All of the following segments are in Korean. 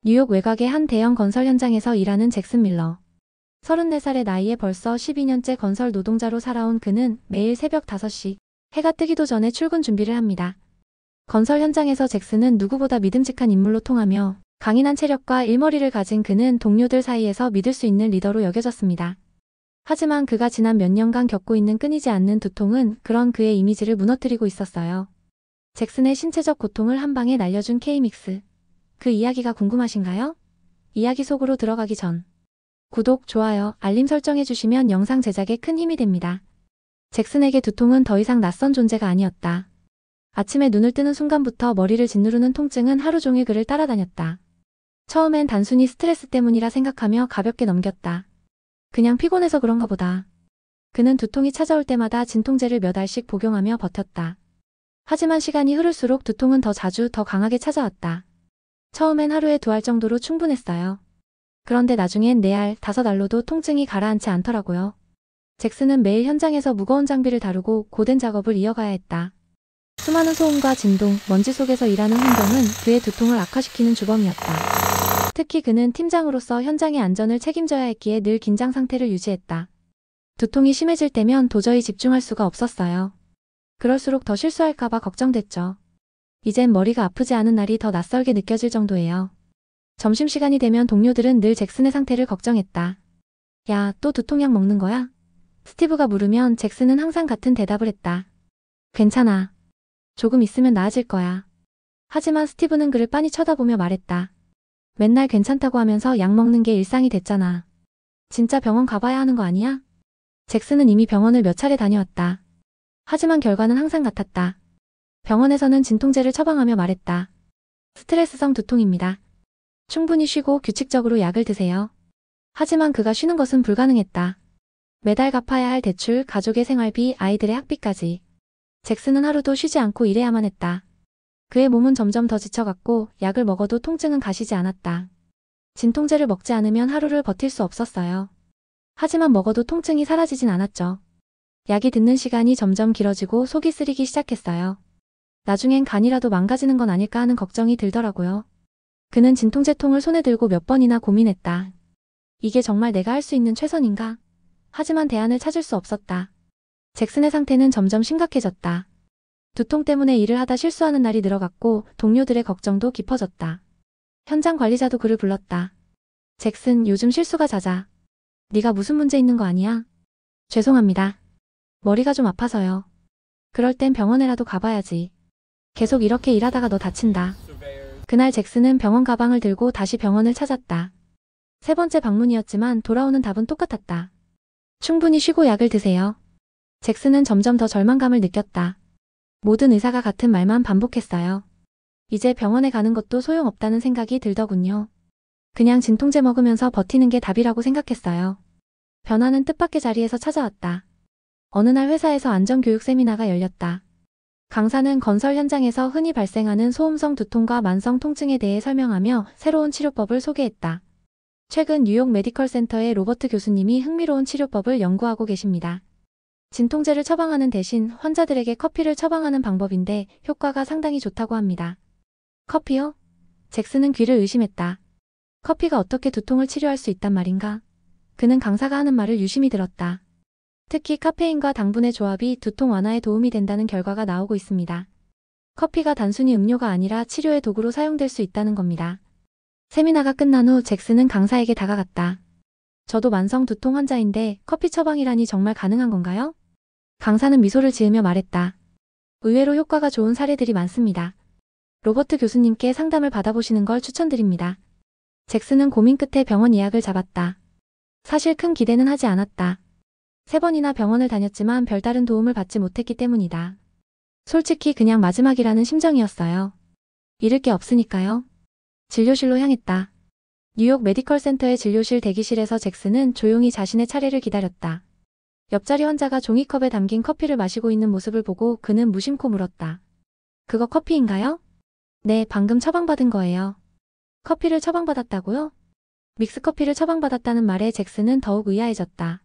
뉴욕 외곽의 한 대형 건설 현장에서 일하는 잭슨 밀러. 34살의 나이에 벌써 12년째 건설 노동자로 살아온 그는 매일 새벽 5시, 해가 뜨기도 전에 출근 준비를 합니다. 건설 현장에서 잭슨은 누구보다 믿음직한 인물로 통하며 강인한 체력과 일머리를 가진 그는 동료들 사이에서 믿을 수 있는 리더로 여겨졌습니다. 하지만 그가 지난 몇 년간 겪고 있는 끊이지 않는 두통은 그런 그의 이미지를 무너뜨리고 있었어요. 잭슨의 신체적 고통을 한 방에 날려준 K믹스. 그 이야기가 궁금하신가요? 이야기 속으로 들어가기 전 구독, 좋아요, 알림 설정해주시면 영상 제작에 큰 힘이 됩니다. 잭슨에게 두통은 더 이상 낯선 존재가 아니었다. 아침에 눈을 뜨는 순간부터 머리를 짓누르는 통증은 하루 종일 그를 따라다녔다. 처음엔 단순히 스트레스 때문이라 생각하며 가볍게 넘겼다. 그냥 피곤해서 그런가 보다. 그는 두통이 찾아올 때마다 진통제를 몇 알씩 복용하며 버텼다. 하지만 시간이 흐를수록 두통은 더 자주 더 강하게 찾아왔다. 처음엔 하루에 2알 정도로 충분했어요. 그런데 나중엔 4알, 5알로도 통증이 가라앉지 않더라고요. 잭슨은 매일 현장에서 무거운 장비를 다루고 고된 작업을 이어가야 했다. 수많은 소음과 진동, 먼지 속에서 일하는 환경은 그의 두통을 악화시키는 주범이었다. 특히 그는 팀장으로서 현장의 안전을 책임져야 했기에 늘 긴장 상태를 유지했다. 두통이 심해질 때면 도저히 집중할 수가 없었어요. 그럴수록 더 실수할까봐 걱정됐죠. 이젠 머리가 아프지 않은 날이 더 낯설게 느껴질 정도예요. 점심시간이 되면 동료들은 늘 잭슨의 상태를 걱정했다. 야, 또 두통약 먹는 거야? 스티브가 물으면 잭슨은 항상 같은 대답을 했다. 괜찮아. 조금 있으면 나아질 거야. 하지만 스티브는 그를 빤히 쳐다보며 말했다. 맨날 괜찮다고 하면서 약 먹는 게 일상이 됐잖아. 진짜 병원 가봐야 하는 거 아니야? 잭슨은 이미 병원을 몇 차례 다녀왔다. 하지만 결과는 항상 같았다. 병원에서는 진통제를 처방하며 말했다. 스트레스성 두통입니다. 충분히 쉬고 규칙적으로 약을 드세요. 하지만 그가 쉬는 것은 불가능했다. 매달 갚아야 할 대출, 가족의 생활비, 아이들의 학비까지. 잭슨은 하루도 쉬지 않고 일해야만 했다. 그의 몸은 점점 더 지쳐갔고 약을 먹어도 통증은 가시지 않았다. 진통제를 먹지 않으면 하루를 버틸 수 없었어요. 하지만 먹어도 통증이 사라지진 않았죠. 약이 듣는 시간이 점점 길어지고 속이 쓰리기 시작했어요. 나중엔 간이라도 망가지는 건 아닐까 하는 걱정이 들더라고요. 그는 진통제 통을 손에 들고 몇 번이나 고민했다. 이게 정말 내가 할 수 있는 최선인가? 하지만 대안을 찾을 수 없었다. 잭슨의 상태는 점점 심각해졌다. 두통 때문에 일을 하다 실수하는 날이 늘어갔고 동료들의 걱정도 깊어졌다. 현장 관리자도 그를 불렀다. 잭슨, 요즘 실수가 잦아. 네가 무슨 문제 있는 거 아니야? 죄송합니다. 머리가 좀 아파서요. 그럴 땐 병원에라도 가봐야지. 계속 이렇게 일하다가 너 다친다. 그날 잭슨은 병원 가방을 들고 다시 병원을 찾았다. 3번째 방문이었지만 돌아오는 답은 똑같았다. 충분히 쉬고 약을 드세요. 잭슨은 점점 더 절망감을 느꼈다. 모든 의사가 같은 말만 반복했어요. 이제 병원에 가는 것도 소용없다는 생각이 들더군요. 그냥 진통제 먹으면서 버티는 게 답이라고 생각했어요. 변화는 뜻밖의 자리에서 찾아왔다. 어느 날 회사에서 안전교육 세미나가 열렸다. 강사는 건설 현장에서 흔히 발생하는 소음성 두통과 만성 통증에 대해 설명하며 새로운 치료법을 소개했다. 최근 뉴욕 메디컬 센터의 로버트 교수님이 흥미로운 치료법을 연구하고 계십니다. 진통제를 처방하는 대신 환자들에게 커피를 처방하는 방법인데 효과가 상당히 좋다고 합니다. 커피요? 잭슨은 귀를 의심했다. 커피가 어떻게 두통을 치료할 수 있단 말인가? 그는 강사가 하는 말을 유심히 들었다. 특히 카페인과 당분의 조합이 두통 완화에 도움이 된다는 결과가 나오고 있습니다. 커피가 단순히 음료가 아니라 치료의 도구로 사용될 수 있다는 겁니다. 세미나가 끝난 후 잭슨은 강사에게 다가갔다. 저도 만성 두통 환자인데 커피 처방이라니 정말 가능한 건가요? 강사는 미소를 지으며 말했다. 의외로 효과가 좋은 사례들이 많습니다. 로버트 교수님께 상담을 받아보시는 걸 추천드립니다. 잭슨은 고민 끝에 병원 예약을 잡았다. 사실 큰 기대는 하지 않았다. 3번이나 병원을 다녔지만 별다른 도움을 받지 못했기 때문이다. 솔직히 그냥 마지막이라는 심정이었어요. 잃을 게 없으니까요. 진료실로 향했다. 뉴욕 메디컬 센터의 진료실 대기실에서 잭슨은 조용히 자신의 차례를 기다렸다. 옆자리 환자가 종이컵에 담긴 커피를 마시고 있는 모습을 보고 그는 무심코 물었다. 그거 커피인가요? 네, 방금 처방받은 거예요. 커피를 처방받았다고요? 믹스커피를 처방받았다는 말에 잭슨은 더욱 의아해졌다.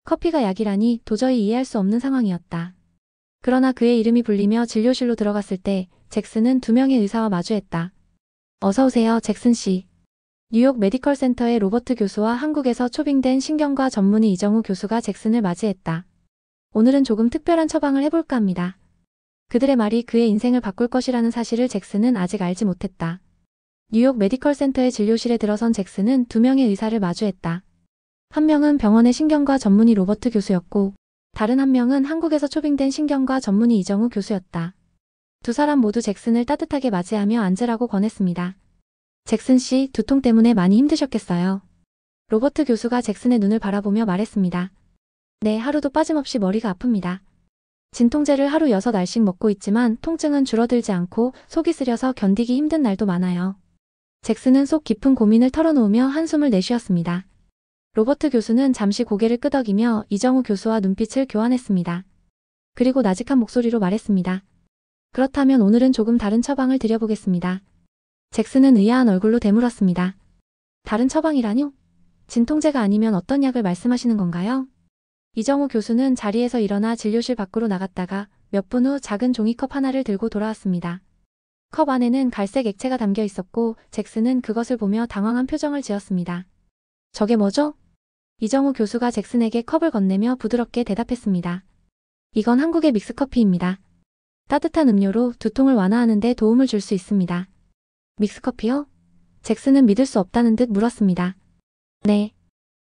커피가 약이라니 도저히 이해할 수 없는 상황이었다. 그러나 그의 이름이 불리며 진료실로 들어갔을 때 잭슨은 2명의 의사와 마주했다. 어서 오세요, 잭슨 씨. 뉴욕 메디컬 센터의 로버트 교수와 한국에서 초빙된 신경과 전문의 이정우 교수가 잭슨을 맞이했다. 오늘은 조금 특별한 처방을 해볼까 합니다. 그들의 말이 그의 인생을 바꿀 것이라는 사실을 잭슨은 아직 알지 못했다. 뉴욕 메디컬 센터의 진료실에 들어선 잭슨은 두 명의 의사를 마주했다. 한 명은 병원의 신경과 전문의 로버트 교수였고 다른 한 명은 한국에서 초빙된 신경과 전문의 이정우 교수였다. 두 사람 모두 잭슨을 따뜻하게 맞이하며 앉으라고 권했습니다. 잭슨 씨, 두통 때문에 많이 힘드셨겠어요. 로버트 교수가 잭슨의 눈을 바라보며 말했습니다. 네, 하루도 빠짐없이 머리가 아픕니다. 진통제를 하루 6알씩 먹고 있지만 통증은 줄어들지 않고 속이 쓰려서 견디기 힘든 날도 많아요. 잭슨은 속 깊은 고민을 털어놓으며 한숨을 내쉬었습니다. 로버트 교수는 잠시 고개를 끄덕이며 이정우 교수와 눈빛을 교환했습니다. 그리고 나직한 목소리로 말했습니다. 그렇다면 오늘은 조금 다른 처방을 드려보겠습니다. 잭슨은 의아한 얼굴로 되물었습니다. 다른 처방이라뇨? 진통제가 아니면 어떤 약을 말씀하시는 건가요? 이정우 교수는 자리에서 일어나 진료실 밖으로 나갔다가 몇 분 후 작은 종이컵 하나를 들고 돌아왔습니다. 컵 안에는 갈색 액체가 담겨 있었고 잭슨은 그것을 보며 당황한 표정을 지었습니다. 저게 뭐죠? 이정우 교수가 잭슨에게 컵을 건네며 부드럽게 대답했습니다. 이건 한국의 믹스커피입니다. 따뜻한 음료로 두통을 완화하는 데 도움을 줄 수 있습니다. 믹스커피요? 잭슨은 믿을 수 없다는 듯 물었습니다. 네.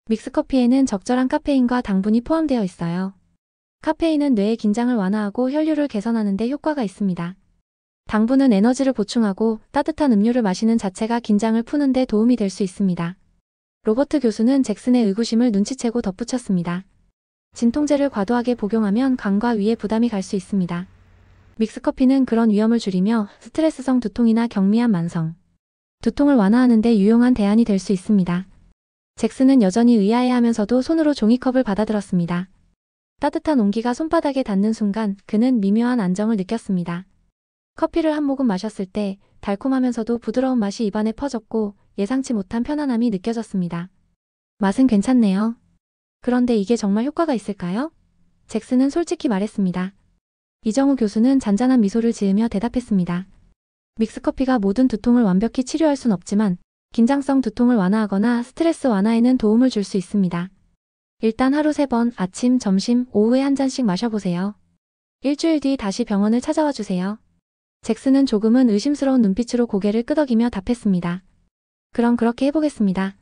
믹스커피에는 적절한 카페인과 당분이 포함되어 있어요. 카페인은 뇌의 긴장을 완화하고 혈류를 개선하는 데 효과가 있습니다. 당분은 에너지를 보충하고 따뜻한 음료를 마시는 자체가 긴장을 푸는 데 도움이 될 수 있습니다. 로버트 교수는 잭슨의 의구심을 눈치채고 덧붙였습니다. 진통제를 과도하게 복용하면 간과 위에 부담이 갈 수 있습니다. 믹스커피는 그런 위험을 줄이며 스트레스성 두통이나 경미한 만성 두통을 완화하는 데 유용한 대안이 될 수 있습니다. 잭슨은 여전히 의아해하면서도 손으로 종이컵을 받아들었습니다. 따뜻한 온기가 손바닥에 닿는 순간 그는 미묘한 안정을 느꼈습니다. 커피를 한 모금 마셨을 때 달콤하면서도 부드러운 맛이 입안에 퍼졌고 예상치 못한 편안함이 느껴졌습니다. 맛은 괜찮네요. 그런데 이게 정말 효과가 있을까요? 잭슨은 솔직히 말했습니다. 이정우 교수는 잔잔한 미소를 지으며 대답했습니다. 믹스커피가 모든 두통을 완벽히 치료할 순 없지만 긴장성 두통을 완화하거나 스트레스 완화에는 도움을 줄 수 있습니다. 일단 하루 3번 아침, 점심, 오후에 한 잔씩 마셔보세요. 일주일 뒤 다시 병원을 찾아와 주세요. 잭슨은 조금은 의심스러운 눈빛으로 고개를 끄덕이며 답했습니다. 그럼 그렇게 해보겠습니다.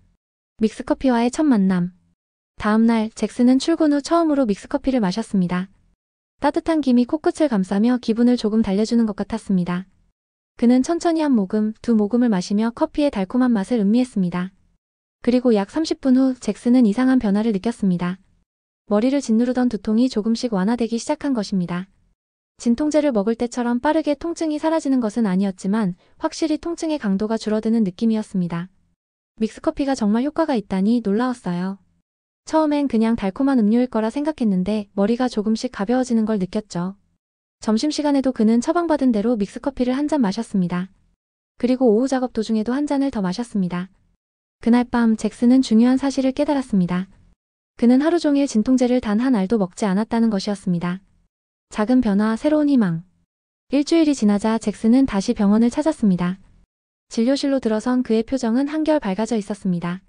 믹스커피와의 첫 만남. 다음 날 잭슨은 출근 후 처음으로 믹스커피를 마셨습니다. 따뜻한 김이 코끝을 감싸며 기분을 조금 달래주는 것 같았습니다. 그는 천천히 한 모금, 두 모금을 마시며 커피의 달콤한 맛을 음미했습니다. 그리고 약 30분 후 잭슨은 이상한 변화를 느꼈습니다. 머리를 짓누르던 두통이 조금씩 완화되기 시작한 것입니다. 진통제를 먹을 때처럼 빠르게 통증이 사라지는 것은 아니었지만 확실히 통증의 강도가 줄어드는 느낌이었습니다. 믹스커피가 정말 효과가 있다니 놀라웠어요. 처음엔 그냥 달콤한 음료일 거라 생각했는데 머리가 조금씩 가벼워지는 걸 느꼈죠. 점심시간에도 그는 처방받은 대로 믹스커피를 한 잔 마셨습니다. 그리고 오후 작업 도중에도 한 잔을 더 마셨습니다. 그날 밤 잭슨은 중요한 사실을 깨달았습니다. 그는 하루 종일 진통제를 단 한 알도 먹지 않았다는 것이었습니다. 작은 변화, 새로운 희망. 일주일이 지나자 잭슨은 다시 병원을 찾았습니다. 진료실로 들어선 그의 표정은 한결 밝아져 있었습니다.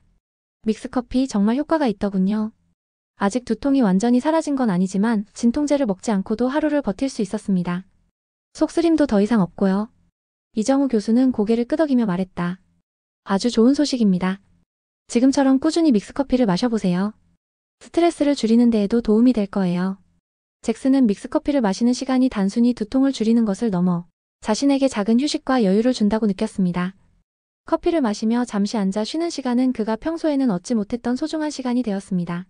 믹스커피 정말 효과가 있더군요. 아직 두통이 완전히 사라진 건 아니지만 진통제를 먹지 않고도 하루를 버틸 수 있었습니다. 속쓰림도 더 이상 없고요. 이정우 교수는 고개를 끄덕이며 말했다. 아주 좋은 소식입니다. 지금처럼 꾸준히 믹스커피를 마셔보세요. 스트레스를 줄이는 데에도 도움이 될 거예요. 잭슨은 믹스커피를 마시는 시간이 단순히 두통을 줄이는 것을 넘어 자신에게 작은 휴식과 여유를 준다고 느꼈습니다. 커피를 마시며 잠시 앉아 쉬는 시간은 그가 평소에는 얻지 못했던 소중한 시간이 되었습니다.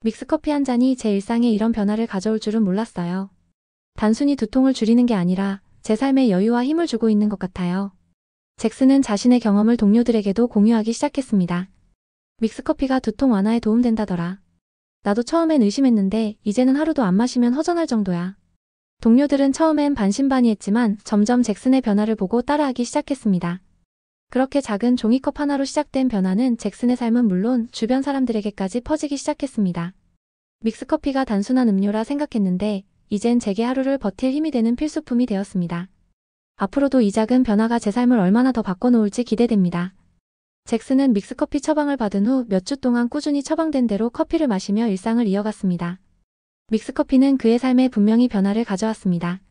믹스커피 한 잔이 제 일상에 이런 변화를 가져올 줄은 몰랐어요. 단순히 두통을 줄이는 게 아니라 제 삶에 여유와 힘을 주고 있는 것 같아요. 잭슨은 자신의 경험을 동료들에게도 공유하기 시작했습니다. 믹스커피가 두통 완화에 도움된다더라. 나도 처음엔 의심했는데 이제는 하루도 안 마시면 허전할 정도야. 동료들은 처음엔 반신반의했지만 점점 잭슨의 변화를 보고 따라하기 시작했습니다. 그렇게 작은 종이컵 하나로 시작된 변화는 잭슨의 삶은 물론 주변 사람들에게까지 퍼지기 시작했습니다. 믹스커피가 단순한 음료라 생각했는데 이젠 제게 하루를 버틸 힘이 되는 필수품이 되었습니다. 앞으로도 이 작은 변화가 제 삶을 얼마나 더 바꿔놓을지 기대됩니다. 잭슨은 믹스커피 처방을 받은 후 몇 주 동안 꾸준히 처방된 대로 커피를 마시며 일상을 이어갔습니다. 믹스커피는 그의 삶에 분명히 변화를 가져왔습니다.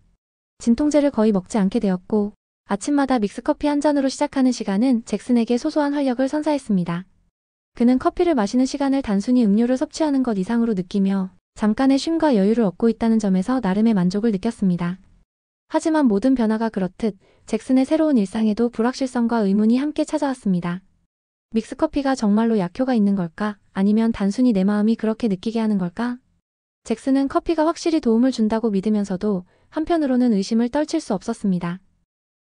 진통제를 거의 먹지 않게 되었고 아침마다 믹스커피 한 잔으로 시작하는 시간은 잭슨에게 소소한 활력을 선사했습니다. 그는 커피를 마시는 시간을 단순히 음료를 섭취하는 것 이상으로 느끼며 잠깐의 쉼과 여유를 얻고 있다는 점에서 나름의 만족을 느꼈습니다. 하지만 모든 변화가 그렇듯 잭슨의 새로운 일상에도 불확실성과 의문이 함께 찾아왔습니다. 믹스커피가 정말로 약효가 있는 걸까? 아니면 단순히 내 마음이 그렇게 느끼게 하는 걸까? 잭슨은 커피가 확실히 도움을 준다고 믿으면서도 한편으로는 의심을 떨칠 수 없었습니다.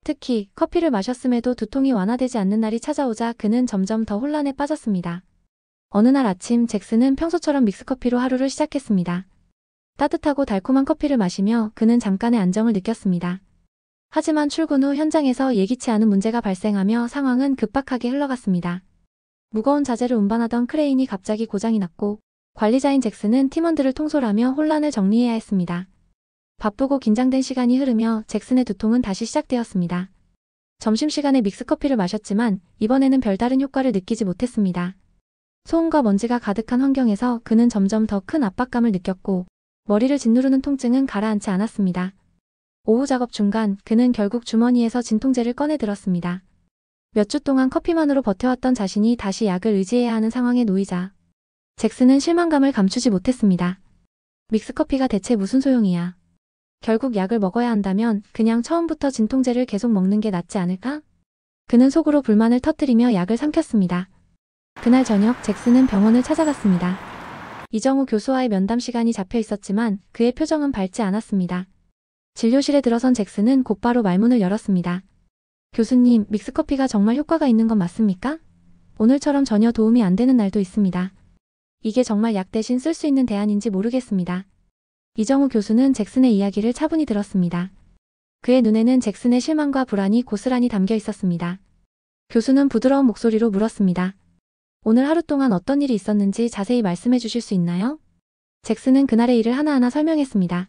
특히 커피를 마셨음에도 두통이 완화되지 않는 날이 찾아오자 그는 점점 더 혼란에 빠졌습니다. 어느 날 아침 잭슨은 평소처럼 믹스커피로 하루를 시작했습니다. 따뜻하고 달콤한 커피를 마시며 그는 잠깐의 안정을 느꼈습니다. 하지만 출근 후 현장에서 예기치 않은 문제가 발생하며 상황은 급박하게 흘러갔습니다. 무거운 자재를 운반하던 크레인이 갑자기 고장이 났고 관리자인 잭슨은 팀원들을 통솔하며 혼란을 정리해야 했습니다. 바쁘고 긴장된 시간이 흐르며 잭슨의 두통은 다시 시작되었습니다. 점심시간에 믹스커피를 마셨지만 이번에는 별다른 효과를 느끼지 못했습니다. 소음과 먼지가 가득한 환경에서 그는 점점 더 큰 압박감을 느꼈고 머리를 짓누르는 통증은 가라앉지 않았습니다. 오후 작업 중간 그는 결국 주머니에서 진통제를 꺼내 들었습니다. 몇 주 동안 커피만으로 버텨왔던 자신이 다시 약을 의지해야 하는 상황에 놓이자 잭슨은 실망감을 감추지 못했습니다. 믹스커피가 대체 무슨 소용이야. 결국 약을 먹어야 한다면 그냥 처음부터 진통제를 계속 먹는 게 낫지 않을까? 그는 속으로 불만을 터뜨리며 약을 삼켰습니다. 그날 저녁 잭슨은 병원을 찾아갔습니다. 이정우 교수와의 면담 시간이 잡혀 있었지만 그의 표정은 밝지 않았습니다. 진료실에 들어선 잭슨은 곧바로 말문을 열었습니다. 교수님, 믹스커피가 정말 효과가 있는 건 맞습니까? 오늘처럼 전혀 도움이 안 되는 날도 있습니다. 이게 정말 약 대신 쓸 수 있는 대안인지 모르겠습니다. 이정우 교수는 잭슨의 이야기를 차분히 들었습니다. 그의 눈에는 잭슨의 실망과 불안이 고스란히 담겨 있었습니다. 교수는 부드러운 목소리로 물었습니다. 오늘 하루 동안 어떤 일이 있었는지 자세히 말씀해 주실 수 있나요? 잭슨은 그날의 일을 하나하나 설명했습니다.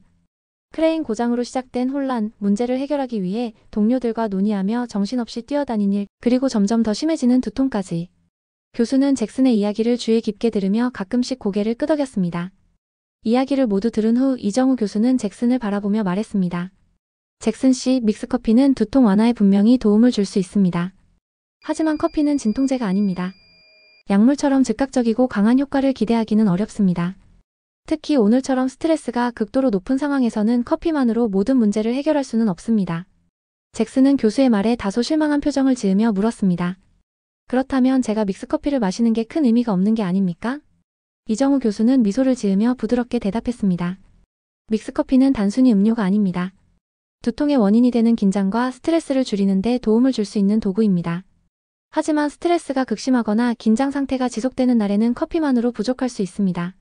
크레인 고장으로 시작된 혼란, 문제를 해결하기 위해 동료들과 논의하며 정신없이 뛰어다닌 일, 그리고 점점 더 심해지는 두통까지. 교수는 잭슨의 이야기를 주의 깊게 들으며 가끔씩 고개를 끄덕였습니다. 이야기를 모두 들은 후 이정우 교수는 잭슨을 바라보며 말했습니다. 잭슨 씨, 믹스커피는 두통 완화에 분명히 도움을 줄 수 있습니다. 하지만 커피는 진통제가 아닙니다. 약물처럼 즉각적이고 강한 효과를 기대하기는 어렵습니다. 특히 오늘처럼 스트레스가 극도로 높은 상황에서는 커피만으로 모든 문제를 해결할 수는 없습니다. 잭슨은 교수의 말에 다소 실망한 표정을 지으며 물었습니다. 그렇다면 제가 믹스커피를 마시는 게 큰 의미가 없는 게 아닙니까? 이정우 교수는 미소를 지으며 부드럽게 대답했습니다. 믹스커피는 단순히 음료가 아닙니다. 두통의 원인이 되는 긴장과 스트레스를 줄이는 데 도움을 줄 수 있는 도구입니다. 하지만 스트레스가 극심하거나 긴장 상태가 지속되는 날에는 커피만으로 부족할 수 있습니다.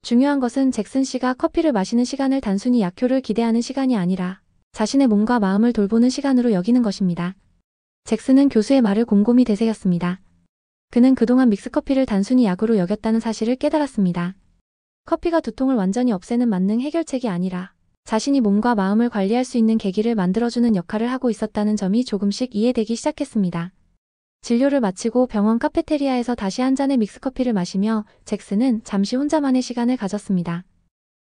중요한 것은 잭슨 씨가 커피를 마시는 시간을 단순히 약효를 기대하는 시간이 아니라 자신의 몸과 마음을 돌보는 시간으로 여기는 것입니다. 잭슨은 교수의 말을 곰곰이 되새겼습니다. 그는 그동안 믹스커피를 단순히 약으로 여겼다는 사실을 깨달았습니다. 커피가 두통을 완전히 없애는 만능 해결책이 아니라 자신이 몸과 마음을 관리할 수 있는 계기를 만들어주는 역할을 하고 있었다는 점이 조금씩 이해되기 시작했습니다. 진료를 마치고 병원 카페테리아에서 다시 한 잔의 믹스커피를 마시며 잭슨은 잠시 혼자만의 시간을 가졌습니다.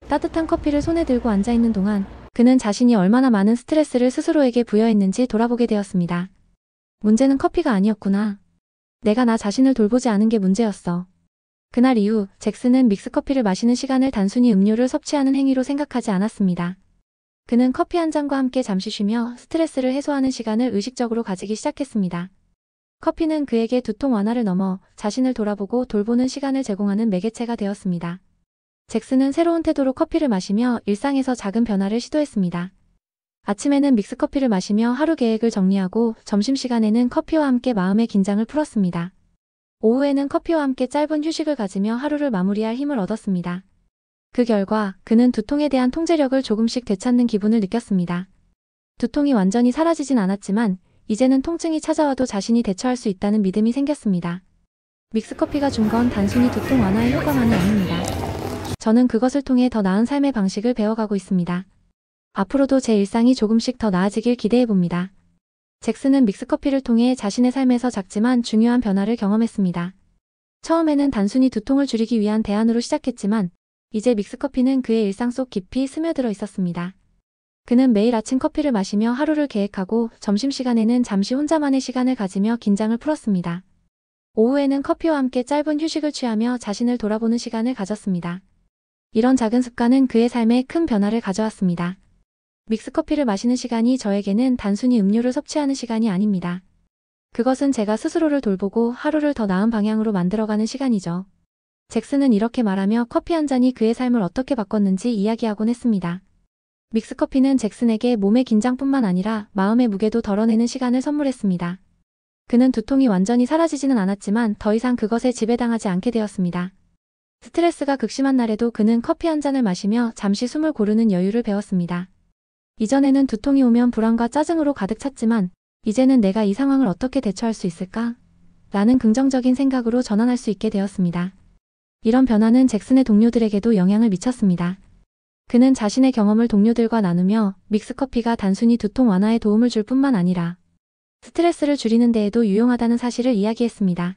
따뜻한 커피를 손에 들고 앉아있는 동안 그는 자신이 얼마나 많은 스트레스를 스스로에게 부여했는지 돌아보게 되었습니다. 문제는 커피가 아니었구나. 내가 나 자신을 돌보지 않은 게 문제였어. 그날 이후 잭슨은 믹스커피를 마시는 시간을 단순히 음료를 섭취하는 행위로 생각하지 않았습니다. 그는 커피 한 잔과 함께 잠시 쉬며 스트레스를 해소하는 시간을 의식적으로 가지기 시작했습니다. 커피는 그에게 두통 완화를 넘어 자신을 돌아보고 돌보는 시간을 제공하는 매개체가 되었습니다. 잭슨은 새로운 태도로 커피를 마시며 일상에서 작은 변화를 시도했습니다. 아침에는 믹스커피를 마시며 하루 계획을 정리하고 점심시간에는 커피와 함께 마음의 긴장을 풀었습니다. 오후에는 커피와 함께 짧은 휴식을 가지며 하루를 마무리할 힘을 얻었습니다. 그 결과 그는 두통에 대한 통제력을 조금씩 되찾는 기분을 느꼈습니다. 두통이 완전히 사라지진 않았지만 이제는 통증이 찾아와도 자신이 대처할 수 있다는 믿음이 생겼습니다. 믹스커피가 준 건 단순히 두통 완화의 효과만이 아닙니다. 저는 그것을 통해 더 나은 삶의 방식을 배워가고 있습니다. 앞으로도 제 일상이 조금씩 더 나아지길 기대해봅니다. 잭슨은 믹스커피를 통해 자신의 삶에서 작지만 중요한 변화를 경험했습니다. 처음에는 단순히 두통을 줄이기 위한 대안으로 시작했지만 이제 믹스커피는 그의 일상 속 깊이 스며들어 있었습니다. 그는 매일 아침 커피를 마시며 하루를 계획하고 점심시간에는 잠시 혼자만의 시간을 가지며 긴장을 풀었습니다. 오후에는 커피와 함께 짧은 휴식을 취하며 자신을 돌아보는 시간을 가졌습니다. 이런 작은 습관은 그의 삶에 큰 변화를 가져왔습니다. 믹스커피를 마시는 시간이 저에게는 단순히 음료를 섭취하는 시간이 아닙니다. 그것은 제가 스스로를 돌보고 하루를 더 나은 방향으로 만들어가는 시간이죠. 잭슨은 이렇게 말하며 커피 한 잔이 그의 삶을 어떻게 바꿨는지 이야기하곤 했습니다. 믹스커피는 잭슨에게 몸의 긴장뿐만 아니라 마음의 무게도 덜어내는 시간을 선물했습니다. 그는 두통이 완전히 사라지지는 않았지만 더 이상 그것에 지배당하지 않게 되었습니다. 스트레스가 극심한 날에도 그는 커피 한 잔을 마시며 잠시 숨을 고르는 여유를 배웠습니다. 이전에는 두통이 오면 불안과 짜증으로 가득 찼지만 이제는 내가 이 상황을 어떻게 대처할 수 있을까? 라는 긍정적인 생각으로 전환할 수 있게 되었습니다. 이런 변화는 잭슨의 동료들에게도 영향을 미쳤습니다. 그는 자신의 경험을 동료들과 나누며 믹스커피가 단순히 두통 완화에 도움을 줄 뿐만 아니라 스트레스를 줄이는 데에도 유용하다는 사실을 이야기했습니다.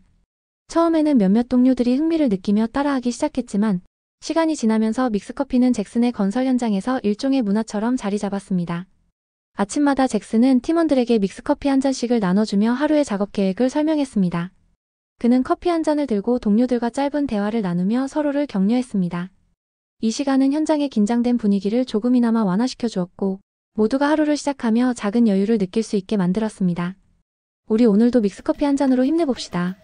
처음에는 몇몇 동료들이 흥미를 느끼며 따라하기 시작했지만 시간이 지나면서 믹스커피는 잭슨의 건설 현장에서 일종의 문화처럼 자리 잡았습니다. 아침마다 잭슨은 팀원들에게 믹스커피 한 잔씩을 나눠주며 하루의 작업 계획을 설명했습니다. 그는 커피 한 잔을 들고 동료들과 짧은 대화를 나누며 서로를 격려했습니다. 이 시간은 현장의 긴장된 분위기를 조금이나마 완화시켜 주었고 모두가 하루를 시작하며 작은 여유를 느낄 수 있게 만들었습니다. 우리 오늘도 믹스커피 한 잔으로 힘내봅시다.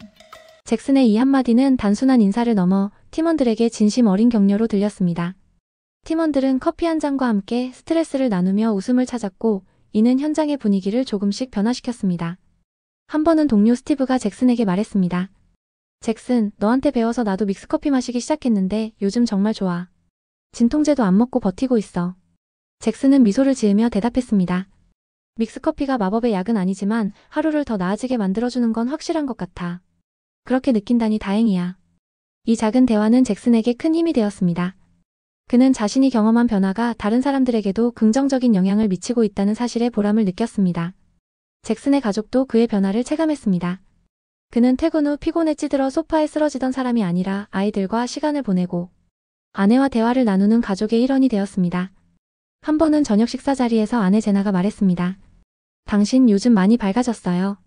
잭슨의 이 한마디는 단순한 인사를 넘어 팀원들에게 진심 어린 격려로 들렸습니다. 팀원들은 커피 한 잔과 함께 스트레스를 나누며 웃음을 찾았고 이는 현장의 분위기를 조금씩 변화시켰습니다. 한 번은 동료 스티브가 잭슨에게 말했습니다. 잭슨, 너한테 배워서 나도 믹스커피 마시기 시작했는데 요즘 정말 좋아. 진통제도 안 먹고 버티고 있어. 잭슨은 미소를 지으며 대답했습니다. 믹스커피가 마법의 약은 아니지만 하루를 더 나아지게 만들어주는 건 확실한 것 같아. 그렇게 느낀다니 다행이야. 이 작은 대화는 잭슨에게 큰 힘이 되었습니다. 그는 자신이 경험한 변화가 다른 사람들에게도 긍정적인 영향을 미치고 있다는 사실에 보람을 느꼈습니다. 잭슨의 가족도 그의 변화를 체감했습니다. 그는 퇴근 후 피곤에 찌들어 소파에 쓰러지던 사람이 아니라 아이들과 시간을 보내고 아내와 대화를 나누는 가족의 일원이 되었습니다. 한 번은 저녁 식사 자리에서 아내 제나가 말했습니다. 당신 요즘 많이 밝아졌어요.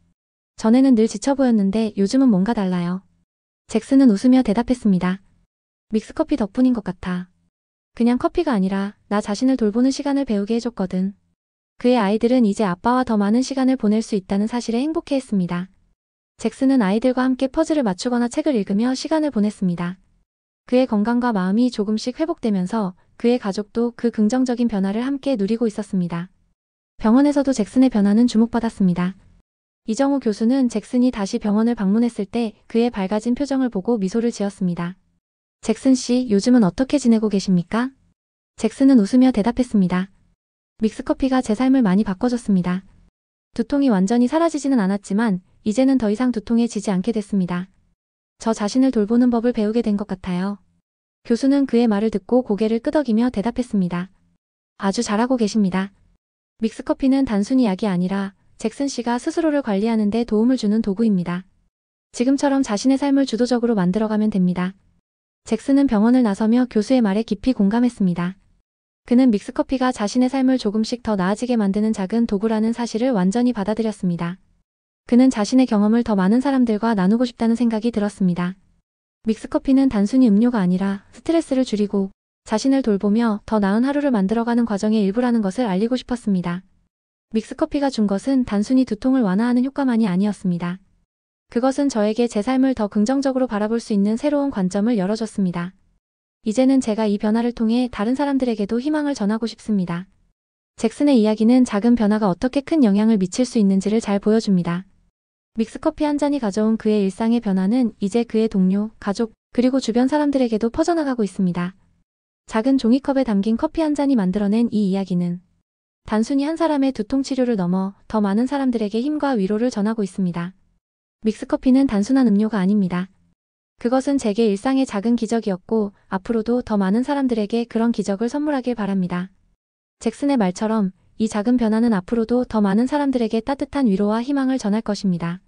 전에는 늘 지쳐 보였는데 요즘은 뭔가 달라요. 잭슨은 웃으며 대답했습니다. 믹스커피 덕분인 것 같아. 그냥 커피가 아니라 나 자신을 돌보는 시간을 배우게 해줬거든. 그의 아이들은 이제 아빠와 더 많은 시간을 보낼 수 있다는 사실에 행복해했습니다. 잭슨은 아이들과 함께 퍼즐을 맞추거나 책을 읽으며 시간을 보냈습니다. 그의 건강과 마음이 조금씩 회복되면서 그의 가족도 그 긍정적인 변화를 함께 누리고 있었습니다. 병원에서도 잭슨의 변화는 주목받았습니다. 이정우 교수는 잭슨이 다시 병원을 방문했을 때 그의 밝아진 표정을 보고 미소를 지었습니다. 잭슨 씨, 요즘은 어떻게 지내고 계십니까? 잭슨은 웃으며 대답했습니다. 믹스커피가 제 삶을 많이 바꿔줬습니다. 두통이 완전히 사라지지는 않았지만 이제는 더 이상 두통에 지지 않게 됐습니다. 저 자신을 돌보는 법을 배우게 된 것 같아요. 교수는 그의 말을 듣고 고개를 끄덕이며 대답했습니다. 아주 잘하고 계십니다. 믹스커피는 단순히 약이 아니라 잭슨 씨가 스스로를 관리하는 데 도움을 주는 도구입니다. 지금처럼 자신의 삶을 주도적으로 만들어가면 됩니다. 잭슨은 병원을 나서며 교수의 말에 깊이 공감했습니다. 그는 믹스커피가 자신의 삶을 조금씩 더 나아지게 만드는 작은 도구라는 사실을 완전히 받아들였습니다. 그는 자신의 경험을 더 많은 사람들과 나누고 싶다는 생각이 들었습니다. 믹스커피는 단순히 음료가 아니라 스트레스를 줄이고 자신을 돌보며 더 나은 하루를 만들어가는 과정의 일부라는 것을 알리고 싶었습니다. 믹스커피가 준 것은 단순히 두통을 완화하는 효과만이 아니었습니다. 그것은 저에게 제 삶을 더 긍정적으로 바라볼 수 있는 새로운 관점을 열어줬습니다. 이제는 제가 이 변화를 통해 다른 사람들에게도 희망을 전하고 싶습니다. 잭슨의 이야기는 작은 변화가 어떻게 큰 영향을 미칠 수 있는지를 잘 보여줍니다. 믹스커피 한 잔이 가져온 그의 일상의 변화는 이제 그의 동료, 가족, 그리고 주변 사람들에게도 퍼져나가고 있습니다. 작은 종이컵에 담긴 커피 한 잔이 만들어낸 이 이야기는 단순히 한 사람의 두통 치료를 넘어 더 많은 사람들에게 힘과 위로를 전하고 있습니다. 믹스커피는 단순한 음료가 아닙니다. 그것은 제게 일상의 작은 기적이었고 앞으로도 더 많은 사람들에게 그런 기적을 선물하길 바랍니다. 잭슨의 말처럼 이 작은 변화는 앞으로도 더 많은 사람들에게 따뜻한 위로와 희망을 전할 것입니다.